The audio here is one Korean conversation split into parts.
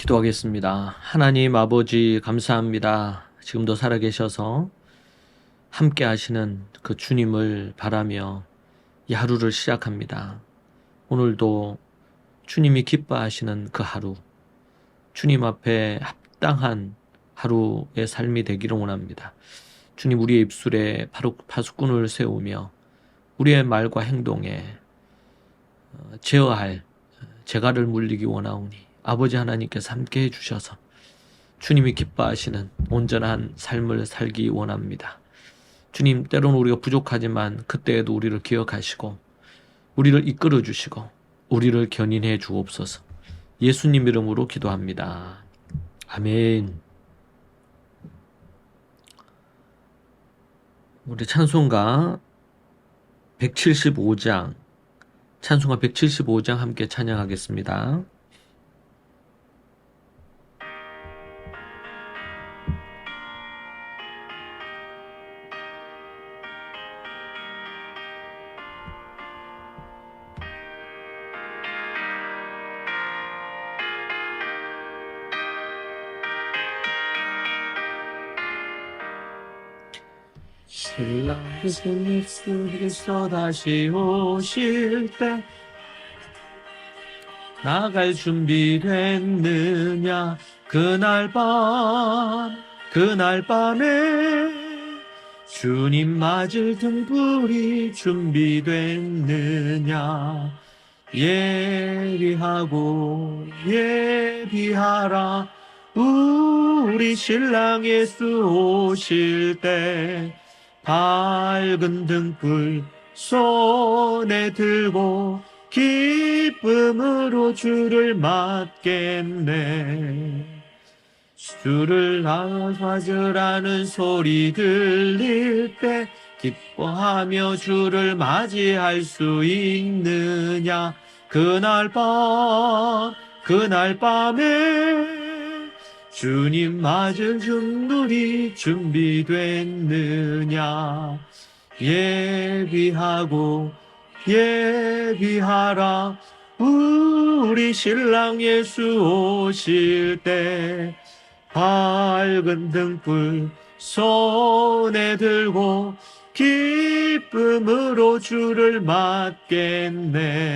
기도하겠습니다. 하나님 아버지 감사합니다. 지금도 살아계셔서 함께 하시는 그 주님을 바라며 이 하루를 시작합니다. 오늘도 주님이 기뻐하시는 그 하루, 주님 앞에 합당한 하루의 삶이 되기를 원합니다. 주님, 우리의 입술에 파수꾼을 세우며 우리의 말과 행동에 제어할 재갈을 물리기 원하오니 아버지 하나님께서 함께 해주셔서 주님이 기뻐하시는 온전한 삶을 살기 원합니다. 주님, 때로는 우리가 부족하지만 그때에도 우리를 기억하시고 우리를 이끌어 주시고 우리를 견인해 주옵소서. 예수님 이름으로 기도합니다. 아멘. 우리 찬송가 175장 함께 찬양하겠습니다. 신랑 예수께서 다시 오실 때 나갈 준비 됐느냐. 그날 밤에 주님 맞을 등불이 준비됐느냐. 예비하라. 우리 신랑 예수 오실 때 밝은 등불 손에 들고 기쁨으로 주를 맞겠네. 주를 맞으라는 소리 들릴 때 기뻐하며 주를 맞이할 수 있느냐. 그날 밤에 주님 맞을 등불이 준비됐느냐. 예비하라. 우리 신랑 예수 오실 때 밝은 등불 손에 들고 기쁨으로 주를 맞겠네.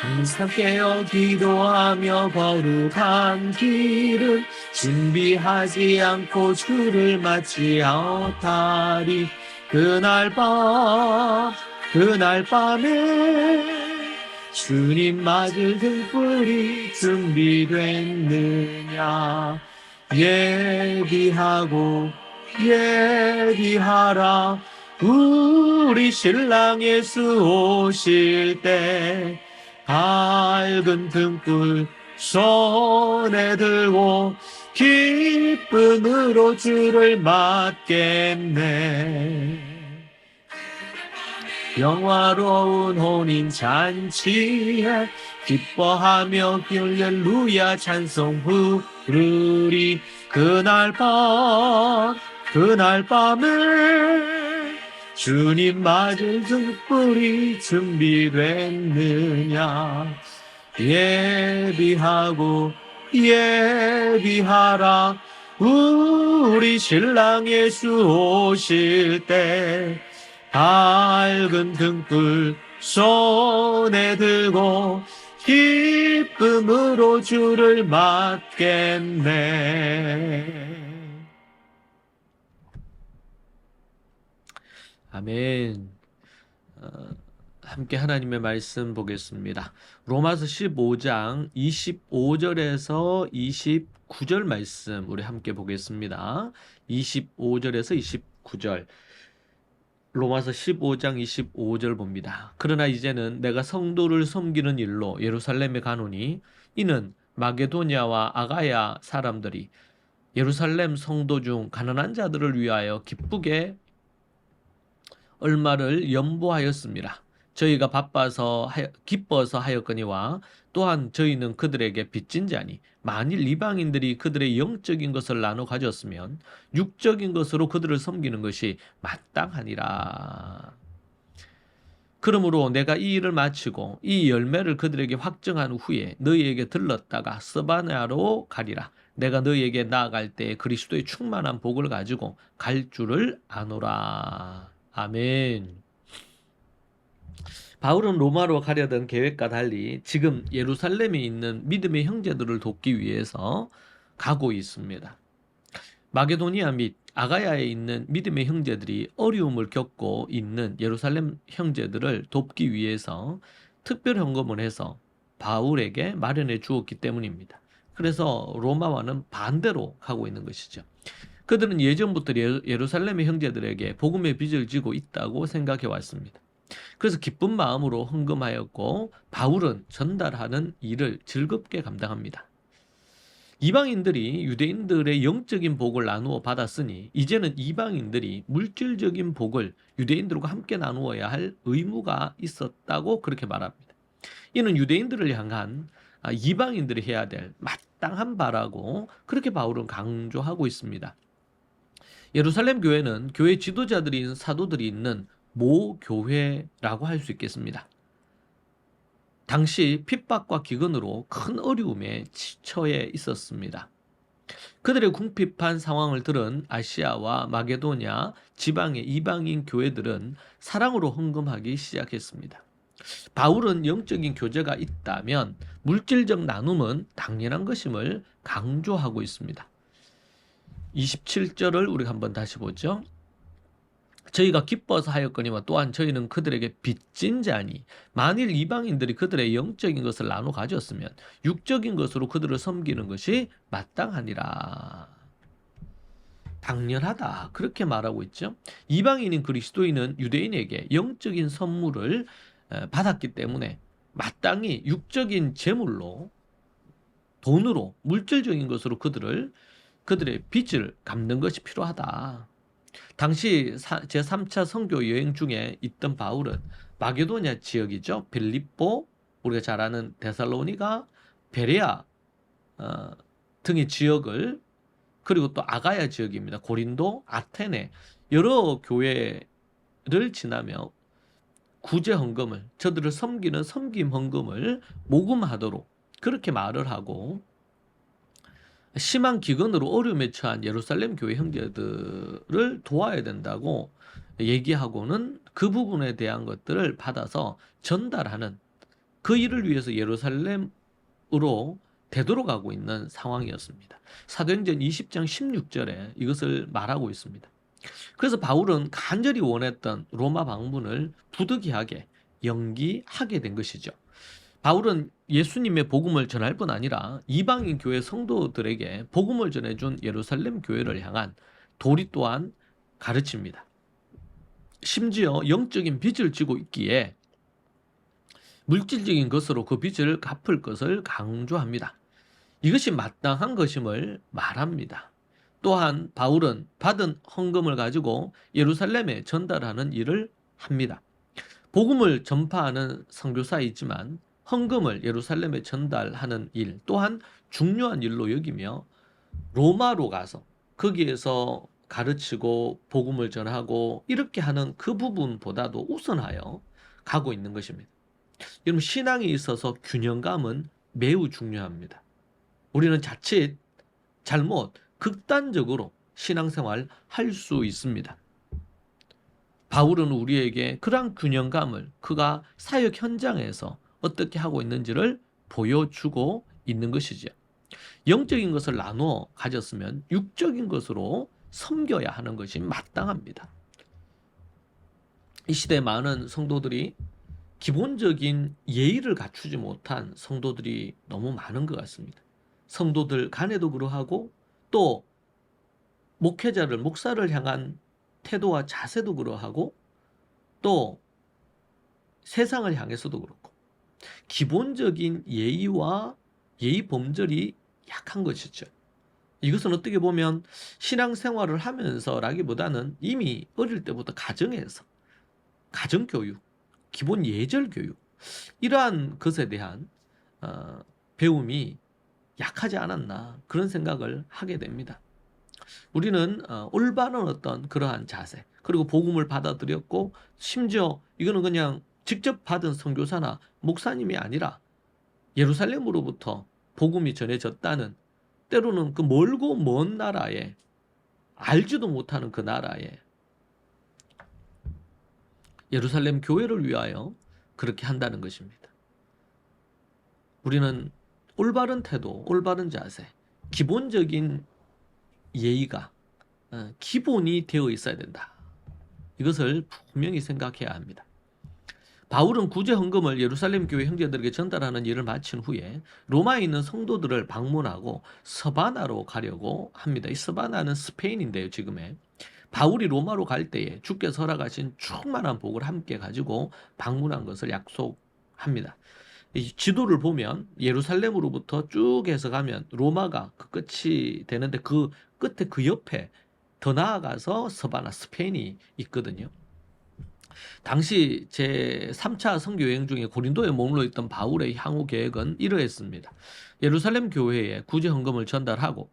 항상 깨어 기도하며 거룩한 길을 준비하지 않고 주를 맞지 못하리. 그날 밤에 주님 맞을 등불이 준비됐느냐. 예비하라. 우리 신랑 예수 오실 때 밝은 등불 손에 들고 기쁨으로 주를 맞겠네. 영화로운 혼인 잔치에 기뻐하며 할렐루야 찬송 부르리. 그날 밤에 주님 맞을 등불이 준비됐느냐. 예비하라. 우리 신랑 예수 오실 때 밝은 등불 손에 들고 기쁨으로 주를 맞겠네. 아멘. 함께 하나님의 말씀 보겠습니다. 로마서 15장 25절에서 29절 말씀 우리 함께 보겠습니다. 25절에서 29절. 로마서 15장 25절 봅니다. 그러나 이제는 내가 성도를 섬기는 일로 예루살렘에 가노니 이는 마게도냐와 아가야 사람들이 예루살렘 성도 중 가난한 자들을 위하여 기쁘게 얼마를 연보하였습니다. 저희가 기뻐서 하였거니와 또한 저희는 그들에게 빚진 자니 만일 이방인들이 그들의 영적인 것을 나눠 가졌으면 육적인 것으로 그들을 섬기는 것이 마땅하니라. 그러므로 내가 이 일을 마치고 이 열매를 그들에게 확정한 후에 너희에게 들렀다가 스바냐로 가리라. 내가 너희에게 나아갈 때 그리스도의 충만한 복을 가지고 갈 줄을 아노라. 아멘. 바울은 로마로 가려던 계획과 달리 지금 예루살렘에 있는 믿음의 형제들을 돕기 위해서 가고 있습니다. 마게도니아 및 아가야에 있는 믿음의 형제들이 어려움을 겪고 있는 예루살렘 형제들을 돕기 위해서 특별 헌금을 해서 바울에게 마련해 주었기 때문입니다. 그래서 로마와는 반대로 가고 있는 것이죠. 그들은 예전부터 예루살렘의 형제들에게 복음의 빚을 지고 있다고 생각해 왔습니다. 그래서 기쁜 마음으로 헌금하였고 바울은 전달하는 일을 즐겁게 감당합니다. 이방인들이 유대인들의 영적인 복을 나누어 받았으니 이제는 이방인들이 물질적인 복을 유대인들과 함께 나누어야 할 의무가 있었다고 그렇게 말합니다. 이는 유대인들을 향한 이방인들이 해야 될 마땅한 바라고 그렇게 바울은 강조하고 있습니다. 예루살렘 교회는 교회 지도자들인 사도들이 있는 모교회라고 할 수 있겠습니다. 당시 핍박과 기근으로 큰 어려움에 처해 있었습니다. 그들의 궁핍한 상황을 들은 아시아와 마게도냐 지방의 이방인 교회들은 사랑으로 헌금하기 시작했습니다. 바울은 영적인 교제가 있다면 물질적 나눔은 당연한 것임을 강조하고 있습니다. 27절을 우리가 한번 다시 보죠. 저희가 기뻐서 하였거니와 또한 저희는 그들에게 빚진 자니 만일 이방인들이 그들의 영적인 것을 나눠 가졌으면 육적인 것으로 그들을 섬기는 것이 마땅하니라. 당연하다. 그렇게 말하고 있죠. 이방인인 그리스도인은 유대인에게 영적인 선물을 받았기 때문에 마땅히 육적인 재물로 돈으로 물질적인 것으로 그들의 빚을 갚는 것이 필요하다. 당시 제3차 선교 여행 중에 있던 바울은 마게도냐 지역이죠. 빌립보, 우리가 잘 아는 데살로니가, 베레아 등의 지역을 그리고 또 아가야 지역입니다. 고린도, 아테네 여러 교회를 지나며 구제 헌금을 저들을 섬기는 섬김 헌금을 모금하도록 그렇게 말을 하고 심한 기근으로 어려움에 처한 예루살렘 교회 형제들을 도와야 된다고 얘기하고는 그 부분에 대한 것들을 받아서 전달하는 그 일을 위해서 예루살렘으로 되돌아가고 있는 상황이었습니다. 사도행전 20장 16절에 이것을 말하고 있습니다. 그래서 바울은 간절히 원했던 로마 방문을 부득이하게 연기하게 된 것이죠. 바울은 예수님의 복음을 전할 뿐 아니라 이방인 교회 성도들에게 복음을 전해준 예루살렘 교회를 향한 도리 또한 가르칩니다. 심지어 영적인 빚을 지고 있기에 물질적인 것으로 그 빚을 갚을 것을 강조합니다. 이것이 마땅한 것임을 말합니다. 또한 바울은 받은 헌금을 가지고 예루살렘에 전달하는 일을 합니다. 복음을 전파하는 선교사이지만 헌금을 예루살렘에 전달하는 일 또한 중요한 일로 여기며 로마로 가서 거기에서 가르치고 복음을 전하고 이렇게 하는 그 부분보다도 우선하여 가고 있는 것입니다. 여러분, 신앙에 있어서 균형감은 매우 중요합니다. 우리는 자칫 잘못 극단적으로 신앙생활 할 수 있습니다. 바울은 우리에게 그러한 균형감을 그가 사역 현장에서 어떻게 하고 있는지를 보여주고 있는 것이죠. 영적인 것을 나누어 가졌으면 육적인 것으로 섬겨야 하는 것이 마땅합니다. 이 시대에 많은 성도들이 기본적인 예의를 갖추지 못한 성도들이 너무 많은 것 같습니다. 성도들 간에도 그러하고 또 목사를 향한 태도와 자세도 그러하고 또 세상을 향해서도 그렇고 기본적인 예의와 예의 범절이 약한 것이죠. 이것은 어떻게 보면 신앙생활을 하면서라기보다는 이미 어릴 때부터 가정에서 가정교육 기본 예절 교육, 이러한 것에 대한 배움이 약하지 않았나 그런 생각을 하게 됩니다. 우리는 올바른 어떤 그러한 자세, 그리고 복음을 받아들였고, 심지어 이거는 그냥 직접 받은 선교사나 목사님이 아니라 예루살렘으로부터 복음이 전해졌다는, 때로는 그 멀고 먼 나라에, 알지도 못하는 그 나라에 예루살렘 교회를 위하여 그렇게 한다는 것입니다. 우리는 올바른 태도, 올바른 자세, 기본적인 예의가 기본이 되어 있어야 된다. 이것을 분명히 생각해야 합니다. 바울은 구제 헌금을 예루살렘 교회 형제들에게 전달하는 일을 마친 후에 로마에 있는 성도들을 방문하고 서바나로 가려고 합니다. 이 서바나는 스페인인데요, 지금의. 바울이 로마로 갈 때에 주께서 허락하신 충만한 복을 함께 가지고 방문한 것을 약속합니다. 이 지도를 보면 예루살렘으로부터 쭉 해서 가면 로마가 그 끝이 되는데, 그 끝에 그 옆에 더 나아가서 서바나, 스페인이 있거든요. 당시 제3차 선교 여행 중에 고린도에 머물러 있던 바울의 향후 계획은 이러했습니다. 예루살렘 교회에 구제 헌금을 전달하고,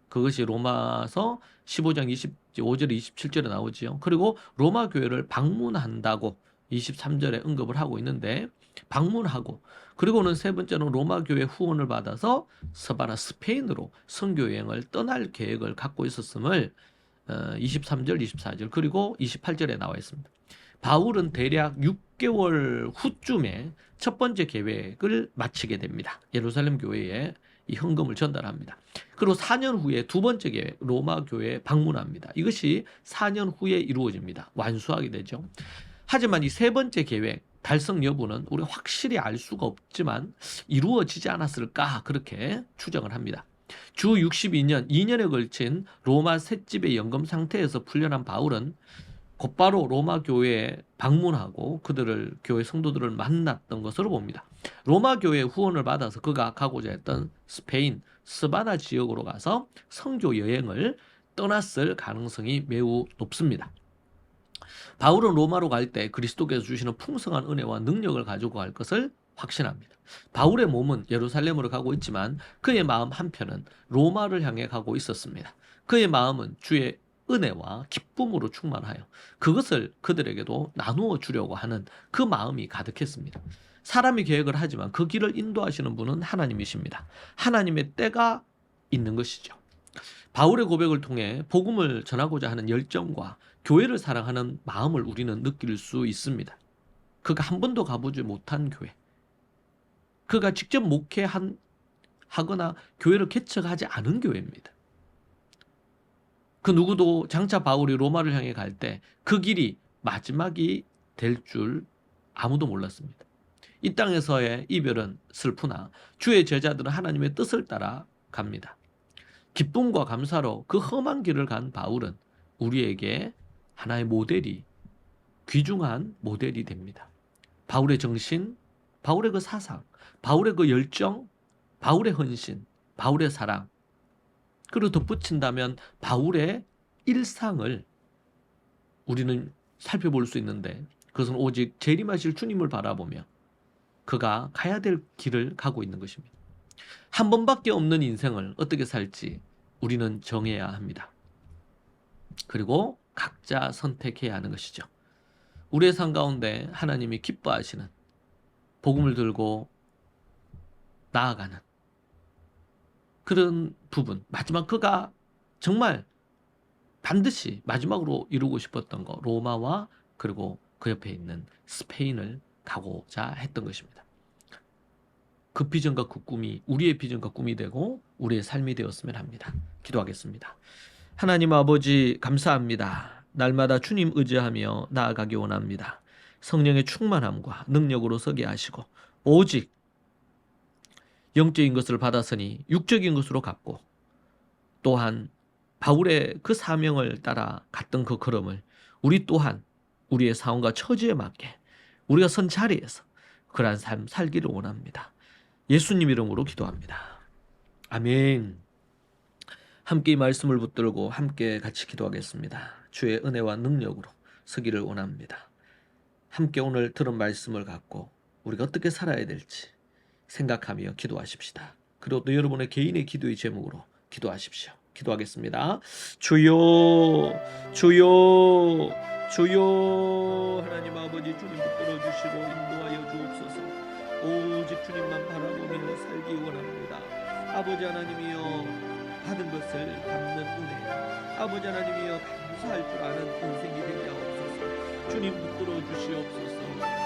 그것이 로마서 15장 25절에 27절에 나오지요. 그리고 로마 교회를 방문한다고 23절에 언급을 하고 있는데, 방문하고, 그리고는 세 번째는 로마 교회 후원을 받아서 서바나, 스페인으로 선교 여행을 떠날 계획을 갖고 있었음을 23절, 24절, 그리고 28절에 나와 있습니다. 바울은 대략 6개월 후쯤에 첫 번째 계획을 마치게 됩니다. 예루살렘 교회에 이 헌금을 전달합니다. 그리고 4년 후에 두 번째 계획, 로마 교회에 방문합니다. 이것이 4년 후에 이루어집니다. 완수하게 되죠. 하지만 이 세 번째 계획 달성 여부는 우리가 확실히 알 수가 없지만 이루어지지 않았을까, 그렇게 추정을 합니다. 주 62년, 2년에 걸친 로마 셋집의 연금 상태에서 풀려난 바울은 곧바로 로마 교회에 방문하고 그들을, 교회 성도들을 만났던 것으로 봅니다. 로마 교회의 후원을 받아서 그가 가고자 했던 스페인 스바나 지역으로 가서 선교 여행을 떠났을 가능성이 매우 높습니다. 바울은 로마로 갈 때 그리스도께서 주시는 풍성한 은혜와 능력을 가지고 갈 것을 확신합니다. 바울의 몸은 예루살렘으로 가고 있지만 그의 마음 한편은 로마를 향해 가고 있었습니다. 그의 마음은 주의 은혜와 기쁨으로 충만하여 그것을 그들에게도 나누어 주려고 하는 그 마음이 가득했습니다. 사람이 계획을 하지만 그 길을 인도하시는 분은 하나님이십니다. 하나님의 때가 있는 것이죠. 바울의 고백을 통해 복음을 전하고자 하는 열정과 교회를 사랑하는 마음을 우리는 느낄 수 있습니다. 그가 한 번도 가보지 못한 교회, 그가 직접 목회하거나 교회를 개척하지 않은 교회입니다. 그 누구도 장차 바울이 로마를 향해 갈 때 그 길이 마지막이 될 줄 아무도 몰랐습니다. 이 땅에서의 이별은 슬프나 주의 제자들은 하나님의 뜻을 따라 갑니다. 기쁨과 감사로 그 험한 길을 간 바울은 우리에게 하나의 모델이, 귀중한 모델이 됩니다. 바울의 정신, 바울의 그 사상, 바울의 그 열정, 바울의 헌신, 바울의 사랑, 그리고 덧붙인다면 바울의 일상을 우리는 살펴볼 수 있는데, 그것은 오직 재림하실 주님을 바라보며 그가 가야 될 길을 가고 있는 것입니다. 한 번밖에 없는 인생을 어떻게 살지 우리는 정해야 합니다. 그리고 각자 선택해야 하는 것이죠. 우리의 삶 가운데 하나님이 기뻐하시는, 복음을 들고 나아가는 그런 부분, 마지막 그가 정말 반드시 마지막으로 이루고 싶었던 거, 로마와 그리고 그 옆에 있는 스페인을 가고자 했던 것입니다. 그 비전과 그 꿈이 우리의 비전과 꿈이 되고 우리의 삶이 되었으면 합니다. 기도하겠습니다. 하나님 아버지, 감사합니다. 날마다 주님 의지하며 나아가기 원합니다. 성령의 충만함과 능력으로 서게 하시고 오직 영적인 것을 받았으니 육적인 것으로 갚고, 또한 바울의 그 사명을 따라 갔던 그 걸음을 우리 또한 우리의 상황과 처지에 맞게 우리가 선 자리에서 그러한 삶 살기를 원합니다. 예수님 이름으로 기도합니다. 아멘. 함께 이 말씀을 붙들고 함께 같이 기도하겠습니다. 주의 은혜와 능력으로 서기를 원합니다. 함께 오늘 들은 말씀을 갖고 우리가 어떻게 살아야 될지 생각하며 기도하십시다. 그리고 또 여러분의 개인의 기도의 제목으로 기도하십시오. 기도하겠습니다. 주여, 주여, 주여. 하나님 아버지, 주님 붙들어 주시고 인도하여 주옵소서. 오직 주님만 바라보며 살기 원합니다. 아버지 하나님이여, 받은 것을 갚는 은혜, 아버지 하나님이여, 감사할 줄 아는 인생이 되게 하옵소서. 주님 붙들어 주시옵소서.